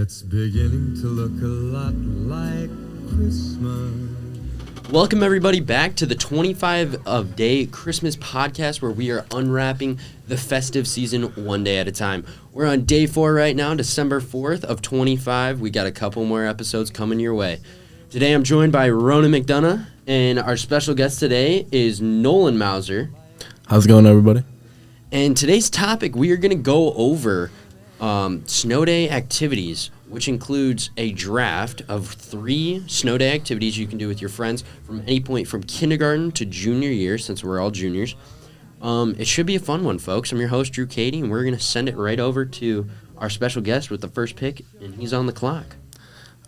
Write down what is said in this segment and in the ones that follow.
It's beginning to look a lot like Christmas. Welcome, everybody, back to the 25-day Christmas podcast where we are unwrapping the festive season one day at a time. We're on day 4 right now, December 4th of 25. We got a couple more episodes coming your way. Today I'm joined by Ronan McDonough, and our special guest today is Nolan Mauser. How's it going, everybody? And today's topic, we are going to go over snow day activities, which includes a draft of 3 snow day activities you can do with your friends from any point from kindergarten to junior year, since we're all juniors. It should be a fun one, folks. I'm your host, Drew Cady, and we're going to send it right over to our special guest with the first pick, and he's on the clock.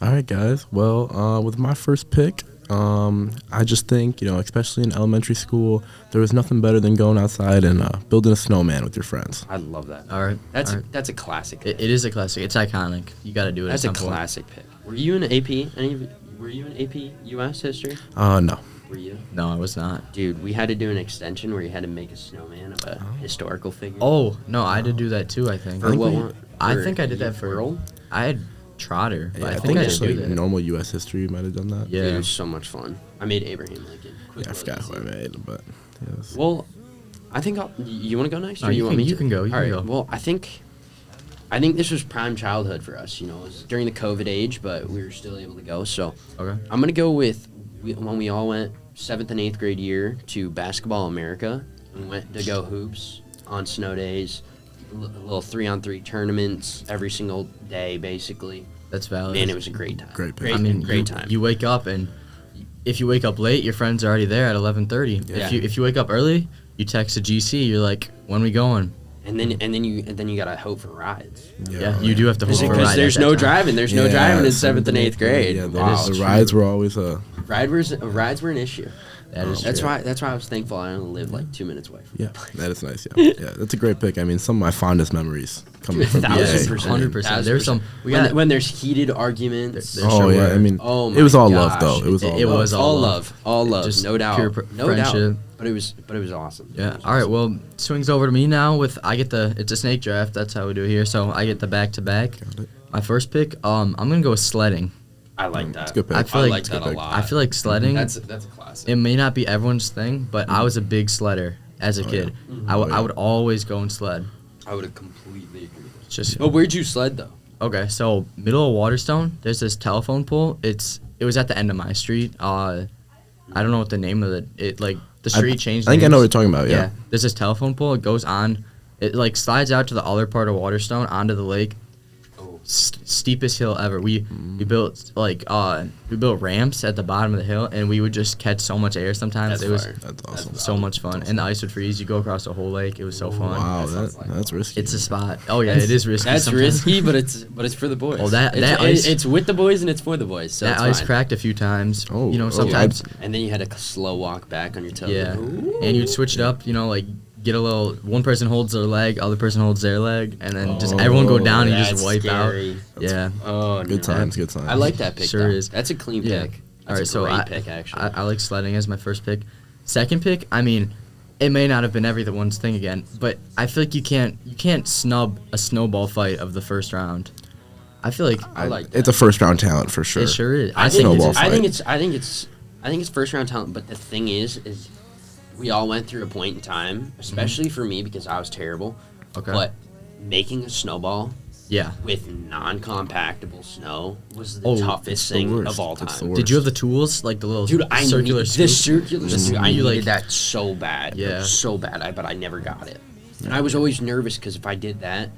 All right, guys. Well, with my first pick, I just think, especially in elementary school, there was nothing better than going outside and building a snowman with your friends. I love that. All right. That's a classic. It is a classic. It's iconic. You got to do it. That's at a some point. classic pick. Were you in AP? Were you in AP US history? No. Were you? No, I was not. Dude, we had to do an extension where you had to make a snowman of a historical figure. Oh, no, I did do that too, I think. For what one? I For think I did that for Earl? I had Trotter, but Yeah, I I think I just didn't do that. normal U.S. history, you might have done that. Yeah. Dude, it was so much fun. I made Abraham Lincoln. Yeah, I forgot who I made, but yes. Well, I think you want to go next, or No, you want me to? you can go. You All can right. go. Well, I think this was prime childhood for us. It was during the COVID age, but we were still able to go. So Okay. I'm gonna go with when we all went 7th and 8th grade year to Basketball America. We went to go hoops on snow days, little 3-on-3 tournaments every single day, basically. That's valid. Man, it was a great time. Great pick. Great time. You wake up and if you wake up late, your friends are already there at 11:30. Yeah. If you wake up early, you text a GC. You're like, when we going? And then you gotta hope for rides. Yeah, you do have to hold for a ride. Because there's at that no time. driving. There's no driving in 7th and 8th grade. Yeah, Wow. the rides were always Rides were an issue. That is That's true. why I was thankful I only lived like 2 minutes away from yeah, that is nice. Yeah, yeah, that's a great pick. I mean, some of my fondest memories coming from 1,000%. VA. 100%. There's some. when there's heated arguments. There Oh sure yeah, were. I mean, Oh my it was all gosh. love though. It was all. It love. was all love, Just no doubt, pure no friendship. doubt. But it was awesome. Yeah. All right. Well, swings over to me now. It's a snake draft. That's how we do it here. So I get the back to back. Got it. My first pick. I'm gonna go with sledding. I like that. That's a good pick. I feel I like like it's that a lot. I feel like sledding. That's a classic. It may not be everyone's thing, but I was a big sledder as a kid. Mm-hmm. I would always go and sled. I would have completely agree with that. Just But where'd you sled though? okay. So middle of Waterstone, there's this telephone pole. It was at the end of my street. I don't know what the name of it. Like the street changed. I think I know what names. you're talking about. Yeah. There's this telephone pole. It goes on. It like slides out to the other part of Waterstone onto the lake. Oh. Steepest hill ever. We built ramps at the bottom of the hill, and we would just catch so much air sometimes. That's It was fire. That's awesome. so much fun, and the ice would freeze. You go across the whole lake. It was so fun. Wow, That sounds like that's risky. It's a spot. Oh yeah, it is risky. That's sometimes. risky, but it's for the boys. Oh, that it's, ice- it's with the boys and it's for the boys. So That it's ice fine. cracked a few times. Oh, Sometimes. And then you had a slow walk back on your toes. Yeah, Ooh. and you'd switch it up. Like get a little. One person holds their leg, other person holds their leg, and then just everyone go down and you just That's wipe scary. out. Yeah. Oh, Good no. times. Good times. I like that pick. Sure though. is. That's a clean Yeah. pick. All right, That's so a great I, pick actually. I like sledding as my first pick. Second pick, I mean, it may not have been everyone's thing again, but I feel like you can't snub a snowball fight of the first round. I feel like I like that. It's a first round talent for sure. it sure is. I think think snowball it's, I think fight. it's first round talent. But the thing is we all went through a point in time, especially for me because I was terrible. Okay. But making a snowball yeah. with non-compactable snow was the Oh, toughest it's the thing worst. of all It's the time. worst. Did you have the tools like the little Dude, I circular needed scoop? the circular scoop. I You, needed like- that so bad. Yeah. So bad. But I never got it. And I was always nervous because if I did that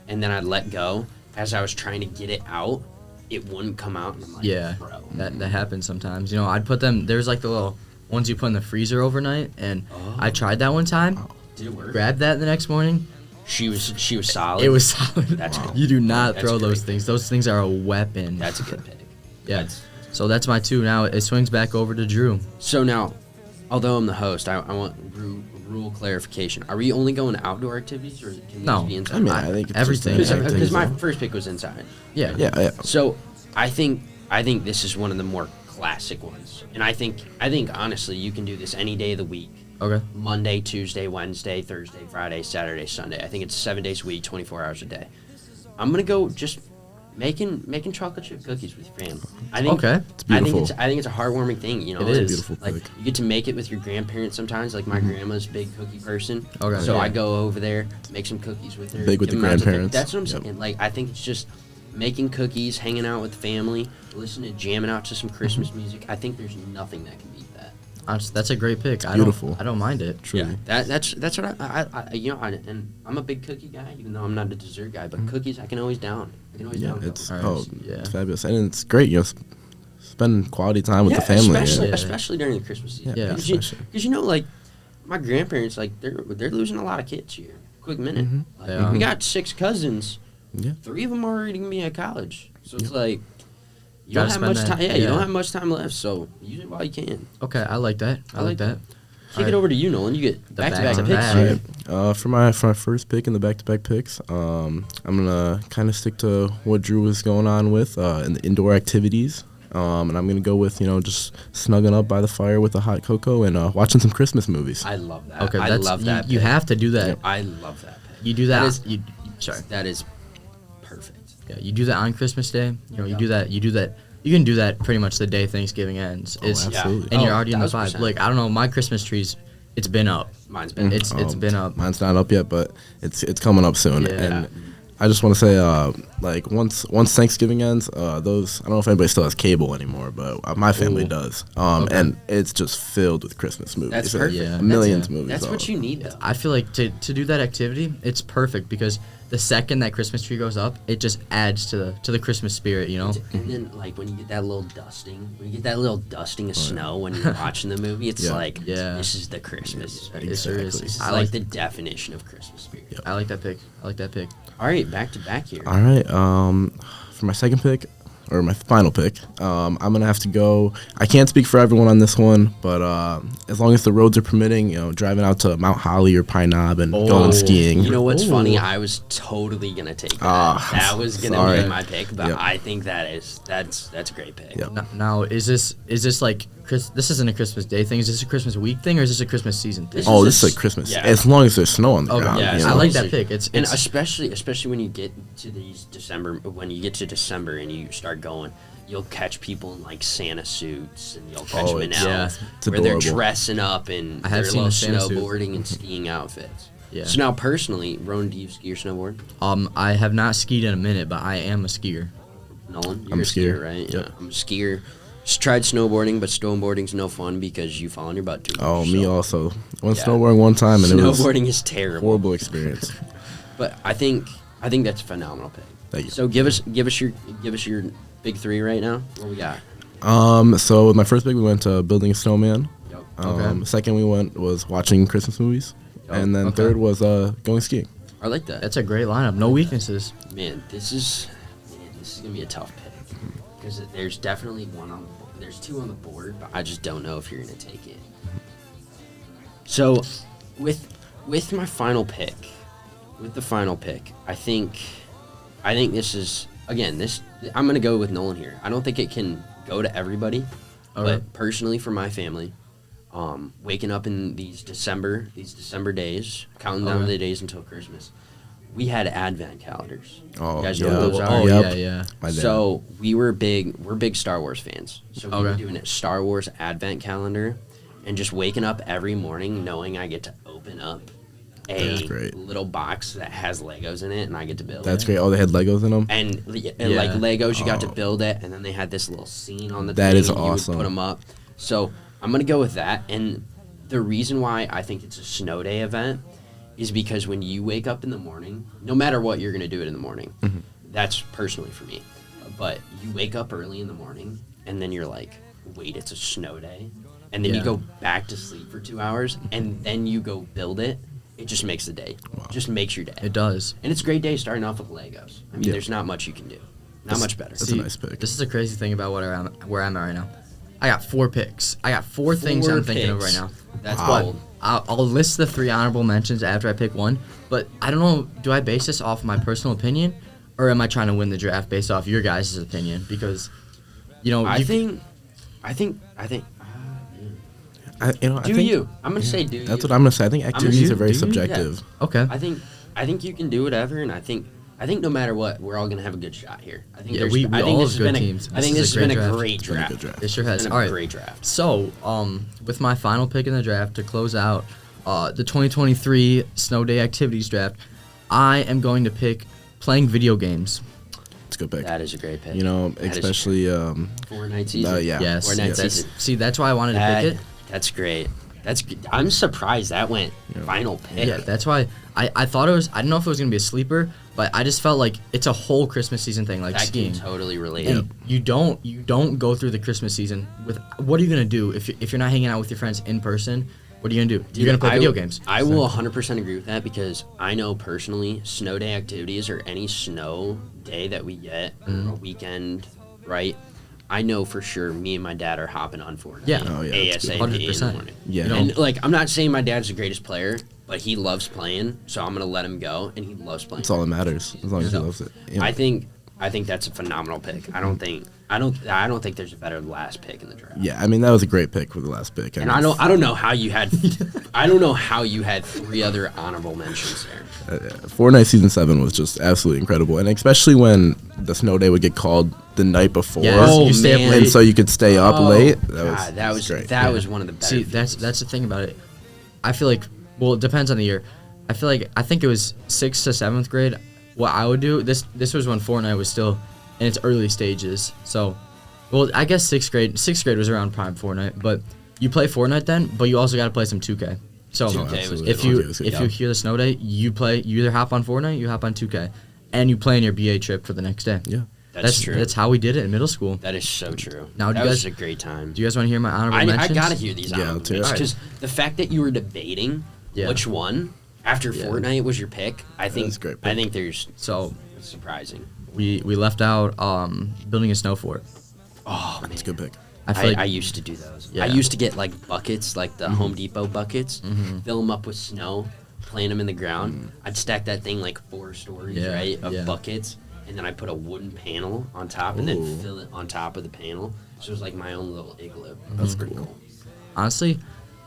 and then I'd let go, as I was trying to get it out, it wouldn't come out. And I'm like, Yeah, bro. that happens sometimes. I'd put them. There's like the little ones you put in the freezer overnight, and I tried that one time. Did it work? Grabbed that the next morning. She was solid. It was solid. That's good. You do not That's throw great. those things. Those things are a weapon. That's a good pick. yeah. That's- So that's my two. Now it swings back over to Drew. So now, although I'm the host, I want rule clarification. Are we only going to outdoor activities, or can No. these be inside? I mean, I think it's Everything. Just Because my everything's- first pick was inside. Yeah. Yeah. So I think this is one of the more classic ones, and I think honestly you can do this any day of the week. Okay. Monday, Tuesday, Wednesday, Thursday, Friday, Saturday, Sunday. I think it's 7 days a week, 24 hours a day. I'm gonna go just making chocolate chip cookies with your family. I think Okay. It's beautiful. I think it's a heartwarming thing. You know, It is. Beautiful Like pick. you get to make it with your grandparents sometimes. Like my grandma's a big cookie person. Okay. So Yeah. I go over there, make some cookies with her. Big with give the 'em out to grandparents. That's what I'm Yep. saying. Like I think it's just making cookies, hanging out with the family, listening, jamming out to some Christmas music. I think there's nothing that can beat that. Honestly, that's a great pick. Beautiful. I don't mind it. Truly. That's what I you know, and I'm a big cookie guy, even though I'm not a dessert guy. But cookies, I can always down. I can always Yeah, down. it's Alright, yeah. it's fabulous, and it's great. You know, spend quality time with the family. especially, Yeah. especially during the Christmas season. Yeah, because especially. you know, like my grandparents, like they're losing a lot of kids here. Quick minute, like, Yeah. we got 6 cousins. Yeah. 3 of them are already gonna be at college, so it's like you Gotta don't have spend much that- time. Yeah, you yeah. don't have much time left, so use it while you can. Okay, I like that. I like that. Kick Alright. it over to you, Nolan. You get The back-to-back picks back-to-back. here. For my first pick in the back-to-back picks, I'm gonna kind of stick to what Drew was going on with in the indoor activities, and I'm gonna go with just snugging up by the fire with a hot cocoa and watching some Christmas movies. I love that. Okay, I that's love that. You pick. have to do that. I love that. Pick. You do that. That is- sorry. That is perfect. Yeah, you do that on Christmas Day. You Yeah. do that. You do that. You can do that pretty much the day Thanksgiving ends. It's absolutely. and you're Oh, already in the 1000%. vibe. Like I don't know, my Christmas trees, it's been up. Mine's been. It's been up. Mine's not up yet, but it's coming up soon. Yeah. And I just want to say, like once Thanksgiving ends, those I don't know if anybody still has cable anymore, but my family Ooh. does. Okay. And it's just filled with Christmas movies. That's perfect. Yeah. Millions of movies. That's what you need, though. I feel like to do that activity, it's perfect because the second that Christmas tree goes up, it just adds to the Christmas spirit. You know. And then, like, when you get that little dusting of snow when you're watching the movie, it's Yeah. like, Yeah. this is the Christmas spirit. It sure is. Exactly. This is I like like the definition of Christmas spirit. I like that pick. I like that pick. All right, back to back here. All right. For my second pick, or my final pick, I'm gonna have to go. I can't speak for everyone on this one, but as long as the roads are permitting, driving out to Mount Holly or Pine Knob and going skiing. You know what's Ooh. funny? I was totally gonna take that. Ah, That was gonna sorry. be my pick, but Yep. I think that's a great pick. Yep. Now, is this like this isn't a Christmas Day thing? Is this a Christmas week thing, or is this a Christmas season thing? This Oh, is this a is like Christmas. yeah. As long as there's snow on the Okay. ground. Yeah, you as know? I long like as that it- pick. It's And especially when you get to these when you get to December and you start going, you'll catch people in like Santa suits and you'll catch Oh, them in it's- yeah. elves it's where they're adorable. dressing up in I have their seen little the Santa suit. snowboarding and skiing outfits. Yeah. So now personally, Rowan, do you ski or snowboard? I have not skied in a minute, but I am a skier. Nolan, you're I'm a a skier. skier, right? Yep. Yeah, I'm a skier. Just tried snowboarding, but snowboarding's no fun because you fall on your butt too much. Oh, me so also. I went Yeah. snowboarding one time and it was Snowboarding is terrible. horrible experience. But I think that's a phenomenal pick. Thank you. So give us your big 3 right now. What we got? So with my first pick, we went to building a snowman. Yep. Okay. Second, we was watching Christmas movies, Oh, and then okay. third was going skiing. I like that. That's a great lineup. No weaknesses. Man, this is gonna be a tough pick because there's definitely there's 2 on the board, but I just don't know if you're gonna take it. So, with my final pick, I think this is again I'm gonna go with Nolan here. I don't think it can go to everybody, All but right. personally for my family, waking up in these December days, counting down Okay. the days until Christmas, we had Advent calendars. Oh, you guys know yeah. what those are? Oh Yep. yeah. My dad. So we're big Star Wars fans. So we were Okay. doing a Star Wars Advent calendar, and just waking up every morning knowing I get to open up That's a great. little box that has Legos in it, and I get to build That's it. great. Oh, they had Legos in them. And Yeah. like Legos, you got to Oh. build it, and then they had this little scene on the That thing, is and you would awesome. put them up. So I'm gonna go with that. And the reason why I think it's a snow day event is because when you wake up in the morning, no matter what you're gonna do it in the morning. Mm-hmm. That's personally for me. But you wake up early in the morning, and then you're like, wait, it's a snow day, and then you Yeah. go back to sleep for 2 hours, and then you go build it. It just makes the day. Just makes your day. It does. And it's a great day starting off with Legos. I mean, Yeah. there's not much you can do. Not much better. That's a nice pick. This is a crazy thing about where I'm at right now. I got 4 picks. I got 4 things I'm thinking of right picks. now. That's But bold. I'll list the 3 honorable mentions after I pick one. But I don't know. Do I base this off my personal opinion, or am I trying to win the draft based off your guys' opinion? Because, I you think. I Do think, you? I'm gonna say do That's you. what I'm gonna say. I think activities you? are very Do you? subjective. Okay. I think you can do whatever, and I think I think no matter what, we're all gonna have a good shot here. I think Yeah, there's. we I think all this have has good been teams. I think This this is a has been great a draft. great It's been a draft. good draft. It sure has. It's been All a right. great draft. So, with my final pick in the draft to close out the 2023 Snow Day Activities Draft, I am going to pick playing video games. It's a good pick. That is a great pick. You know, That is especially Fortnite season. yeah. Yes. Fortnite That's, season. see, that's why I wanted to That, pick it. that's great. I'm surprised that went final pick. Yeah, that's why I thought it was. I don't know if it was gonna be a sleeper, but I just felt like it's a whole Christmas season thing, like that skiing. can totally relate. And you don't go through the Christmas season with what are you gonna do if you're not hanging out with your friends in person? What are you gonna do? You're gonna play video games. I will 100% agree with that because I know personally snow day activities or any snow day that we get or a weekend, right? I know for sure me and my dad are hopping on Fortnite. Yeah. Oh, yeah, that's ASAP good. in the 100%. morning. Yeah. You know, And like I'm not saying my dad's the greatest player, but he loves playing, so I'm gonna let him go, and he loves playing. That's all that matters, as long as he So, loves it. Yeah. I think that's a phenomenal pick. I don't think there's a better last pick in the draft. Yeah, I mean that was a great pick with the last pick. And I don't know how you had three other honorable mentions there. Fortnite Season 7 was just absolutely incredible, and especially when the snow day would get called the night before, Yes, Oh, you stay up man. late. and so you could stay up Oh, late. God, that was great. one of the better. See, that's the thing about it. I feel like, well, it depends on the year. I think it was 6th to 7th grade. What I would do, this was when Fortnite was still in its early stages. So, well, I guess 6th grade was around prime Fortnite. But you play Fortnite then, but you also got to play some 2K. So 2K was if good. you 2K was good, if yeah. you hear the snow day, you either hop on Fortnite, you hop on 2K, and you play in your BA trip for the next day. Yeah. That's true. That's how we did it in middle school. That is so true. Now, do that you was guys- a great time. Do you guys want to hear my honorable I mentions? gotta hear these Yeah, honorable let's hear it. mentions because the fact that you were debating Yeah. which one after Yeah. Fortnite was your pick, I think was a great I pick. think there's So surprising. we left out building a snow fort. Oh man, It's a good pick. I feel like I used to do those. Yeah. I used to get like buckets, like the Home Depot buckets, fill them up with snow, plant them in the ground. I'd stack that thing like 4 stories, Yeah, right, of yeah. buckets, and then I put a wooden panel on top, and then Ooh. fill it on top of the panel. So it was like my own little igloo. That's pretty cool. honestly,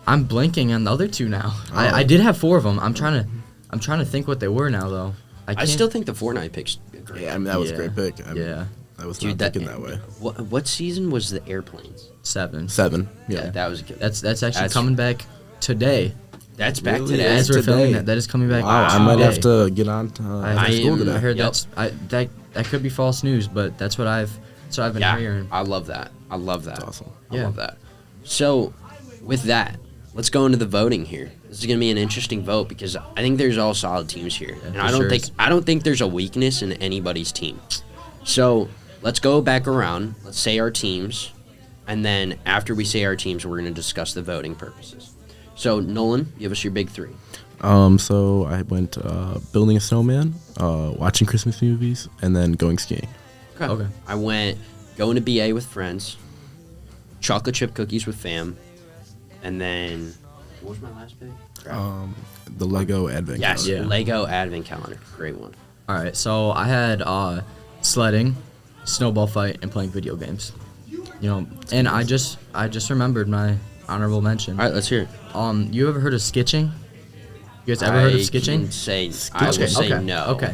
I'm blanking on the other two now. Oh. I did have 4 of them. I'm trying to think what they were now though. I can't- still think the Fortnite pick's great. Yeah, I mean that was Yeah. a great pick. I mean, Yeah. I was Dude, not thinking that way. What season was the airplanes? 7. 7. Yeah. Yeah, that was good. That's actually That's- coming back today. That's back Really? today. As we're today. filming that is coming back. Wow, I might today. have to get on to I after school am- today. I heard Yep. that could be false news, but that's what I've been Yeah, hearing. I love that. I love that. That's awesome. I Yeah. love that. So, with that, let's go into the voting here. This is going to be an interesting vote because I think there's all solid teams here, and for I don't sure think is. I don't think there's a weakness in anybody's team. So let's go back around. Let's say our teams, and then after we say our teams, we're going to discuss the voting purposes. So Nolan, give us your big 3. So I went building a snowman, watching Christmas movies, and then going skiing. Okay. I went going to BA with friends, chocolate chip cookies with fam, and then what was my last pick? Crap. The Lego Advent Yes, calendar. Yeah. Lego Advent Calendar. Great one. All right. So I had sledding, snowball fight, and playing video games. You know, and I just remembered my honorable mention. All right, let's hear it. You ever heard of skitching? You guys ever heard of I skitching? can say I will Skitching. say okay. no. Okay.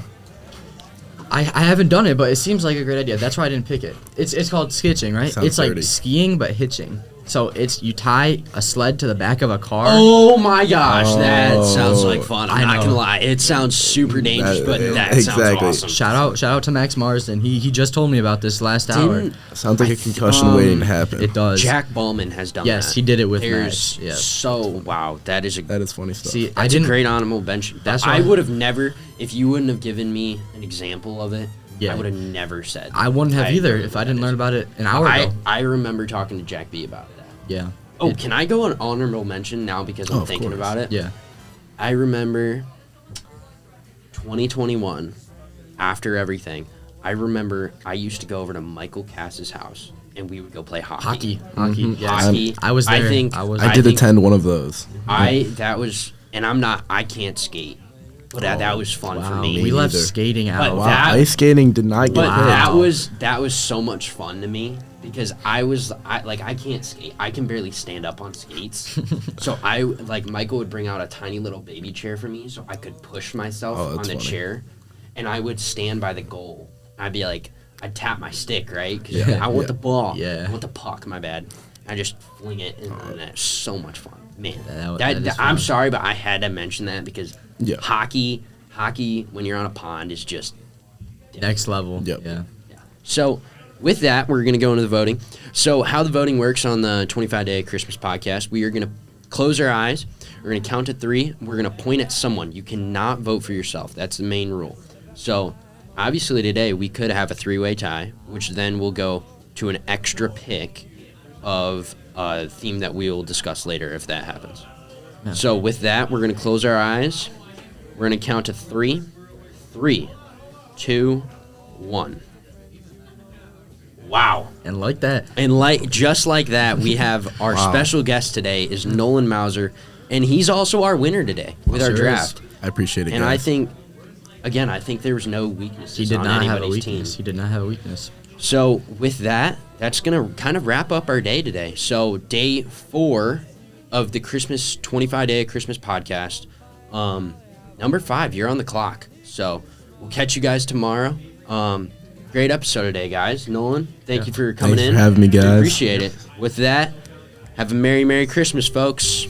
I haven't done it, but it seems like a great idea. That's why I didn't pick it. It's called skitching, right? Sounds it's like dirty. skiing but hitching. So it's you tie a sled to the back of a car. Oh my gosh, that sounds Oh, like fun. I'm I not know. gonna lie, it sounds super dangerous, but that exactly. sounds awesome. Shout out to Max Marsden. He just told me about this last hour. Didn't Sounds like I a concussion th- waiting to happen. It does. Jack Ballman has done Yes, that. he did it with There's Max, yeah. so wow, that is a That is funny stuff. See, I that's didn't. a great honorable mention. That's I why- would have never, if you wouldn't have given me an example of it, Yeah. I would have never said. I wouldn't have either agree if with I didn't that. learn about it an hour ago. I remember talking to Jack B about that. Yeah. Oh, It- can I go on honorable mention now because I'm of thinking course. about it? Yeah. I remember 2021, after everything, I remember I used to go over to Michael Cass's house and we would go play hockey. Hockey. Mhm. Yes. Hockey. I was there. I think I was. I did think- attend one of those. That was, and I can't skate, but that was fun for Wow, me. me we left neither. skating out. But Wow, that- ice skating did not get But picked. that was so much fun to me because I can't skate. I can barely stand up on skates. So Michael would bring out a tiny little baby chair for me so I could push myself Oh, on that's the funny. chair. and I would stand by the goal. I'd be like, I'd tap my stick, right? Because Yeah, I want yeah. the ball. Yeah. I want the puck, my bad. I just fling it, and that's so much fun. Man, That is I'm fun. sorry, but I had to mention that because Yeah. hockey, when you're on a pond, is just Next level. Yep. Yeah. so. With that, we're going to go into the voting. So how the voting works on the 25-Day Christmas podcast, we are going to close our eyes. We're going to count to 3. We're going to point at someone. You cannot vote for yourself. That's the main rule. So obviously today we could have a 3-way tie, which then will go to an extra pick of a theme that we will discuss later if that happens. Yeah. So with that, we're going to close our eyes. We're going to count to 3. 3, 2, 1. Wow. And like that, And just like that, we have our Wow. special guest today is Nolan Mauser, and he's also our winner today with our Sure is. draft. I appreciate it, And guys. I think there was no weaknesses he did on not have a anybody's weakness. team. He did not have a weakness. So with that, that's going to kind of wrap up our day today. So day 4 of the Christmas 25-Day Christmas podcast. Number 5, you're on the clock. So we'll catch you guys tomorrow. Great episode today, guys. Nolan, thank you for coming Thanks in. for having me, We guys. appreciate it. With that, have a Merry Christmas, folks.